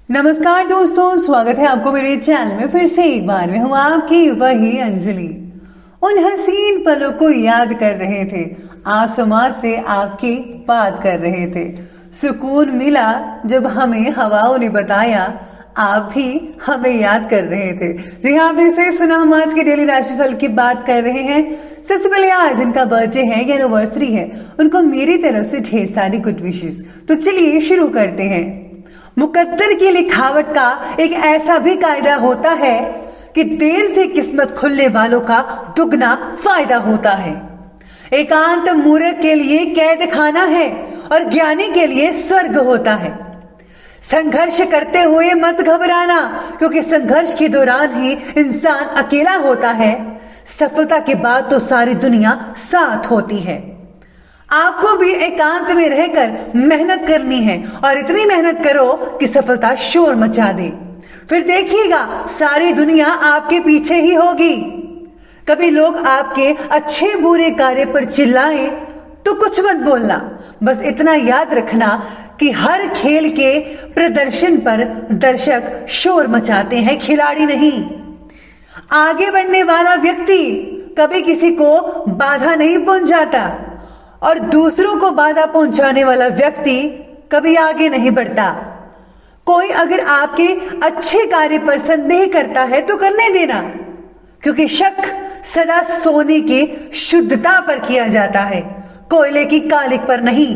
नमस्कार दोस्तों, स्वागत है आपको मेरे चैनल में फिर से एक बार। मैं हूँ आपकी वही अंजलि। उन हसीन पलों को याद कर रहे थे, आसमां से आपकी बात कर रहे थे। सुकून मिला जब हमें हवाओं ने बताया, आप भी हमें याद कर रहे थे। जी हाँ, आपने सही सुना, हम आज के डेली राशिफल की बात कर रहे हैं। सबसे पहले आज जिनका बर्थडे है या एनिवर्सरी है, उनको मेरी तरफ से ढेर सारी गुड विशेस। तो चलिए शुरू करते हैं। मुकद्दर की लिखावट का एक ऐसा भी कायदा होता है कि देर से किस्मत खुलने वालों का दुगना फायदा होता है। एकांत मूर्ख के लिए कैद खाना है और ज्ञानी के लिए स्वर्ग होता है। संघर्ष करते हुए मत घबराना, क्योंकि संघर्ष के दौरान ही इंसान अकेला होता है। सफलता के बाद तो सारी दुनिया साथ होती है। आपको भी एकांत में रहकर मेहनत करनी है और इतनी मेहनत करो कि सफलता शोर मचा दे। फिर देखिएगा सारी दुनिया आपके पीछे ही होगी। कभी लोग आपके अच्छे बुरे कार्य पर चिल्लाएं तो कुछ मत बोलना, बस इतना याद रखना कि हर खेल के प्रदर्शन पर दर्शक शोर मचाते हैं, खिलाड़ी नहीं। आगे बढ़ने वाला व्यक्ति कभी किसी को बाधा नहीं पहुंचाता और दूसरों को बाधा पहुंचाने वाला व्यक्ति कभी आगे नहीं बढ़ता। कोई अगर आपके अच्छे कार्य पर संदेह करता है तो करने देना, क्योंकि शक सदा सोने की शुद्धता पर किया जाता है, कोयले की कालिक पर नहीं।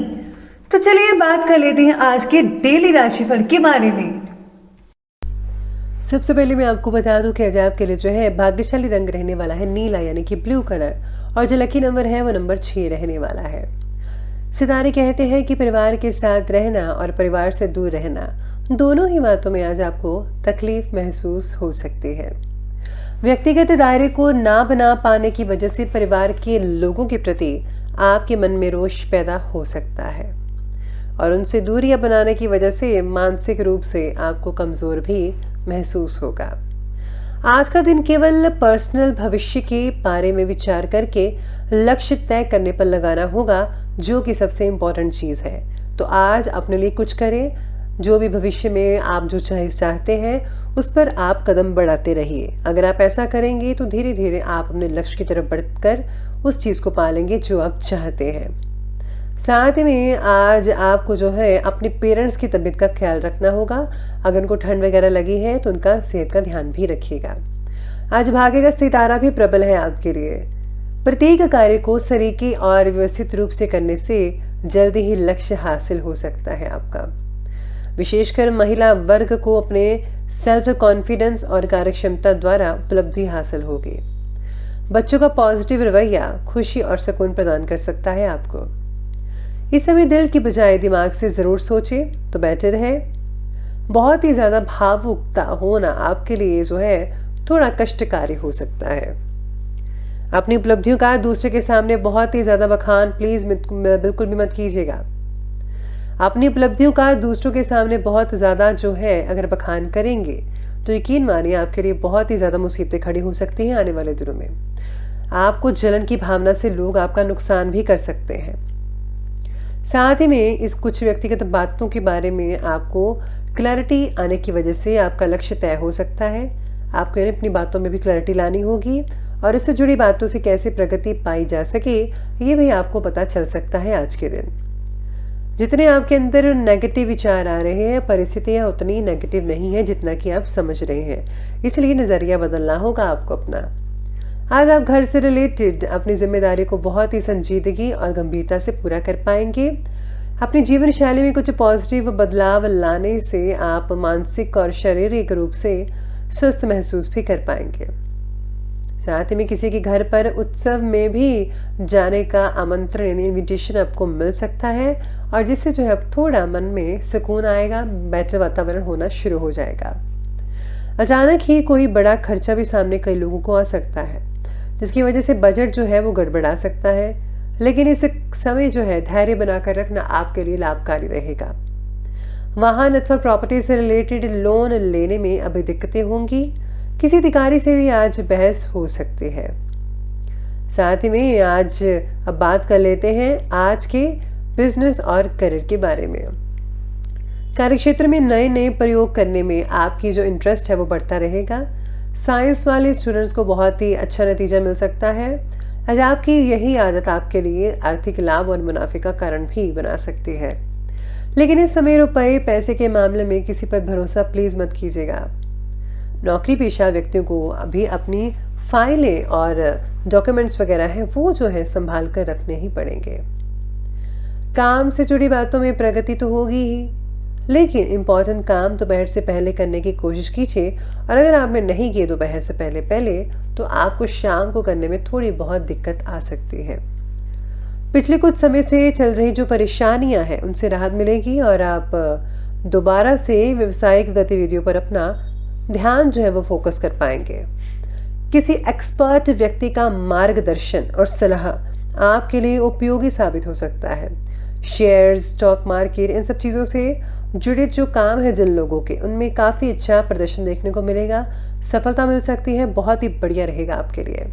तो चलिए बात कर लेते हैं आज के डेली राशिफल के बारे में। सबसे पहले मैं आपको बता दूं कि आज आपके लिए जो है भाग्यशाली रंग रहने वाला है नीला, यानी कि ब्लू कलर, और जो लकी नंबर है वो नंबर 6 रहने वाला है। सितारे कहते हैं कि परिवार के साथ रहना और परिवार से दूर रहना, दोनों ही बातों में आज आपको तकलीफ महसूस हो सकती है। व्यक्तिगत दायरे को ना बना पाने की वजह से परिवार के लोगों के प्रति आपके मन में रोष पैदा हो सकता है और उनसे दूरियां बनाने की वजह से मानसिक रूप से आपको कमजोर भी महसूस होगा। आज का दिन केवल पर्सनल भविष्य के बारे में विचार करके लक्ष्य तय करने पर लगाना होगा, जो कि सबसे इंपॉर्टेंट चीज है। तो आज अपने लिए कुछ करें, जो भी भविष्य में आप जो चाहते हैं उस पर आप कदम बढ़ाते रहिए। अगर आप ऐसा करेंगे तो धीरे धीरे आप अपने लक्ष्य की तरफ बढ़कर उस चीज को पालेंगे जो आप चाहते हैं। साथ में आज आपको जो है अपने पेरेंट्स की तबीयत का ख्याल रखना होगा। अगर उनको ठंड वगैरह लगी है तो उनका सेहत का ध्यान भी रखिएगा। आज भाग्य का सितारा भी प्रबल है आपके लिए। प्रत्येक कार्य को सलीके और व्यवस्थित रूप से करने से जल्दी ही लक्ष्य हासिल हो सकता है आपका। विशेषकर महिला वर्ग को अपने सेल्फ कॉन्फिडेंस और कार्यक्षमता द्वारा उपलब्धि हासिल होगी। बच्चों का पॉजिटिव रवैया खुशी और सुकून प्रदान कर सकता है आपको। इस समय दिल की बजाय दिमाग से जरूर सोचें तो बेटर है। बहुत ही ज्यादा भावुकता होना आपके लिए जो है थोड़ा कष्टकारी हो सकता है। अपनी उपलब्धियों का दूसरे के सामने बहुत ही ज्यादा बखान प्लीज बिल्कुल भी मत कीजिएगा। अपनी उपलब्धियों का दूसरों के सामने बहुत ज्यादा जो है अगर बखान करेंगे तो यकीन मानिए आपके लिए बहुत ही ज्यादा मुसीबतें खड़ी हो सकती हैं आने वाले दिनों में। आपको जलन की भावना से लोग आपका नुकसान भी कर सकते हैं। साथ ही में इस कुछ व्यक्तिगत बातों के बारे में आपको क्लैरिटी आने की वजह से आपका लक्ष्य तय हो सकता है। आपको अपनी बातों में भी क्लैरिटी लानी होगी और इससे जुड़ी बातों से कैसे प्रगति पाई जा सके ये भी आपको पता चल सकता है आज के दिन। जितने आपके अंदर नेगेटिव विचार आ रहे हैं, परिस्थितियां उतनी नेगेटिव नहीं है जितना कि आप समझ रहे हैं, इसलिए नजरिया बदलना होगा आपको अपना। आज आप घर से रिलेटेड अपनी जिम्मेदारी को बहुत ही संजीदगी और गंभीरता से पूरा कर पाएंगे। अपनी जीवन शैली में कुछ पॉजिटिव बदलाव लाने से आप मानसिक और शारीरिक रूप से स्वस्थ महसूस भी कर पाएंगे। साथ ही में किसी के घर पर उत्सव में भी जाने का आमंत्रण इनविटेशन आपको मिल सकता है और जिससे जो है अब थोड़ा मन में सुकून आएगा, बेटर वातावरण होना शुरू हो जाएगा। अचानक ही कोई बड़ा खर्चा भी सामने कई लोगों को आ सकता है, जिसकी वजह से बजट जो है वो गड़बड़ा सकता है, लेकिन इस समय जो है धैर्य बनाकर रखना आपके लिए लाभकारी रहेगा। वाहन अथवा प्रॉपर्टी से रिलेटेड लोन लेने में अभी दिक्कतें होंगी। किसी अधिकारी से भी आज बहस हो सकती है। साथ ही में आज अब बात कर लेते हैं आज के बिजनेस और करियर के बारे में। कार्यक्षेत्र में नए नए प्रयोग करने में आपकी जो इंटरेस्ट है वो बढ़ता रहेगा। साइंस वाले स्टूडेंट्स को बहुत ही अच्छा नतीजा मिल सकता है। आज आपकी यही आदत आपके लिए आर्थिक लाभ और मुनाफे का कारण भी बना सकती है। लेकिन इस समय रुपए पैसे के मामले में किसी पर भरोसा प्लीज मत कीजिएगा। नौकरी पेशा व्यक्तियों को अभी अपनी फाइलें और डॉक्यूमेंट्स वगैरह हैं वो जो है संभाल कर रखने ही पड़ेंगे। काम से जुड़ी बातों में प्रगति तो होगी ही, लेकिन इम्पॉर्टेंट काम दोपहर से पहले करने की कोशिश कीजिए, और अगर आपने नहीं किए दोपहर से पहले तो आपको शाम को करने में थोड़ी बहुत दिक्कत आ सकती है। पिछले कुछ समय से चल रही जो परेशानियां हैं उनसे राहत मिलेगी और आप दोबारा से व्यवसायिक गतिविधियों पर अपना ध्यान जो है वो फोकस कर पाएंगे। किसी एक्सपर्ट व्यक्ति का मार्गदर्शन और सलाह आपके लिए उपयोगी साबित हो सकता है। शेयर्स, स्टॉक मार्केट, इन सब चीज़ों से जुड़े जो काम है जिन लोगों के, उनमें काफ़ी अच्छा प्रदर्शन देखने को मिलेगा, सफलता मिल सकती है, बहुत ही बढ़िया रहेगा आपके लिए।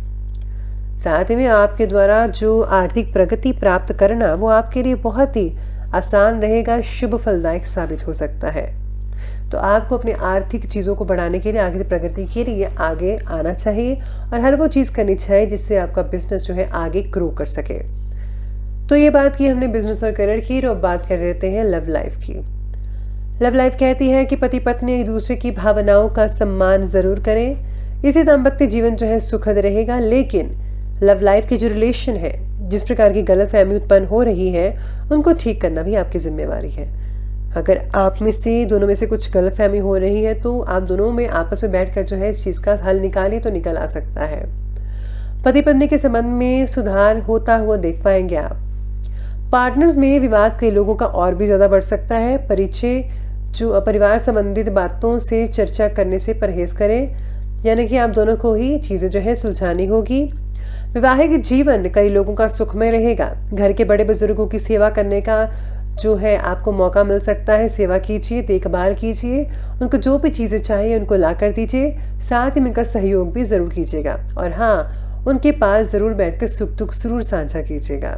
साथ ही में आपके द्वारा जो आर्थिक प्रगति प्राप्त करना वो आपके लिए बहुत ही आसान रहेगा, शुभ फलदायक साबित हो सकता है। तो आपको अपने आर्थिक चीज़ों को बढ़ाने के लिए, आगे प्रगति के लिए आगे आना चाहिए और हर वो चीज़ करनी चाहिए जिससे आपका बिजनेस जो है आगे ग्रो कर सके। तो ये बात की हमने बिजनेस और करियर की, और बात कर लेते हैं लव लाइफ की। लव लाइफ कहती है कि पति पत्नी एक दूसरे की भावनाओं का सम्मान जरूर करें, इसी दाम्पत्य जीवन जो है सुखद रहेगा। लेकिन लव लाइफ के जो रिलेशन है, जिस प्रकार की गलतफहमी उत्पन्न हो रही है उनको ठीक करना भी आपकी जिम्मेवारी है। अगर आप में से दोनों में से कुछ गलतफहमी हो रही है तो आप दोनों में आपस में बैठकर जो है इस चीज़ का हल निकालिए तो निकल आ सकता है। पति पत्नी के संबंध में सुधार होता हुआ देख पाएंगे आप। पार्टनर्स में विवाद कई लोगों का और भी ज़्यादा बढ़ सकता है। जो परिवार संबंधित बातों से चर्चा करने से परहेज करें, यानी कि आप दोनों को ही चीज़ें जो है सुलझानी होगी। वैवाहिक जीवन कई लोगों का सुखमय रहेगा। घर के बड़े बुजुर्गों की सेवा करने का जो है आपको मौका मिल सकता है। सेवा कीजिए, देखभाल कीजिए, उनको जो भी चीज़ें चाहिए उनको ला कर दीजिए, साथ ही उनका सहयोग भी ज़रूर कीजिएगा। और हाँ, उनके पास ज़रूर बैठकर सुख दुख जरूर साझा कीजिएगा।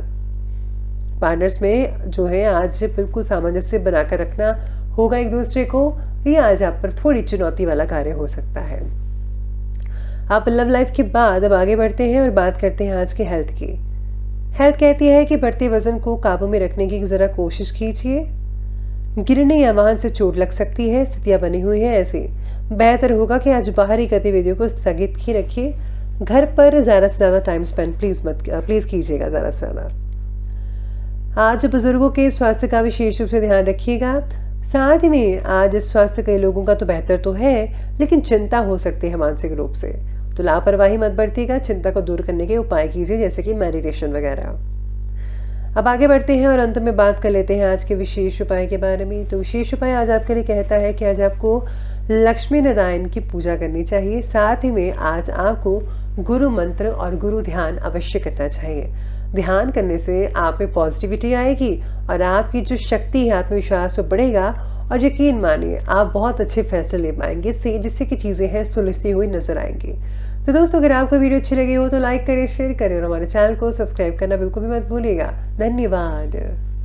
पार्टनर्स में जो है आज बिल्कुल सामंजस्य बनाकर रखना होगा एक दूसरे को। ये आज आप पर थोड़ी चुनौती वाला कार्य हो सकता है। आप लव लाइफ के बाद अब आगे बढ़ते हैं और बात करते हैं आज के हेल्थ की। हेल्थ कहती है कि बढ़ते वजन को काबू में रखने की जरा कोशिश कीजिए। गिरने या वाहन से चोट लग सकती है, स्थितियां बनी हुई है ऐसी। बेहतर होगा कि आज बाहरी गतिविधियों को स्थगित ही रखिए। घर पर ज़्यादा से ज़्यादा टाइम स्पेंड प्लीज कीजिएगा ज़्यादा से ज़्यादा। आज बुजुर्गों के स्वास्थ्य का विशेष रूप से ध्यान रखिएगा। साथ ही में आज स्वास्थ्य कई लोगों का तो बेहतर तो है, लेकिन चिंता हो सकती है मानसिक रूप से, तो लापरवाही मत बरतिएगा। चिंता को दूर करने के उपाय कीजिए, जैसे कि मेडिटेशन वगैरह। अब आगे बढ़ते हैं और अंत में बात कर लेते हैं आज के विशेष उपाय के बारे में। तो विशेष उपाय आज आपके लिए कहता है कि आज आपको लक्ष्मी नारायण की पूजा करनी चाहिए। साथ ही में आज आपको गुरु मंत्र और गुरु ध्यान अवश्य करना चाहिए। ध्यान करने से आप में पॉजिटिविटी आएगी और आपकी जो शक्ति है, आत्मविश्वास वो बढ़ेगा, और यकीन मानिए आप बहुत अच्छे फैसले ले पाएंगे जिससे कि चीज़ें हैं सुलझती हुई नजर आएंगी। तो दोस्तों, अगर आपको वीडियो अच्छी लगी हो तो लाइक करें, शेयर करें और हमारे चैनल को सब्सक्राइब करना बिल्कुल भी मत भूलिएगा। धन्यवाद।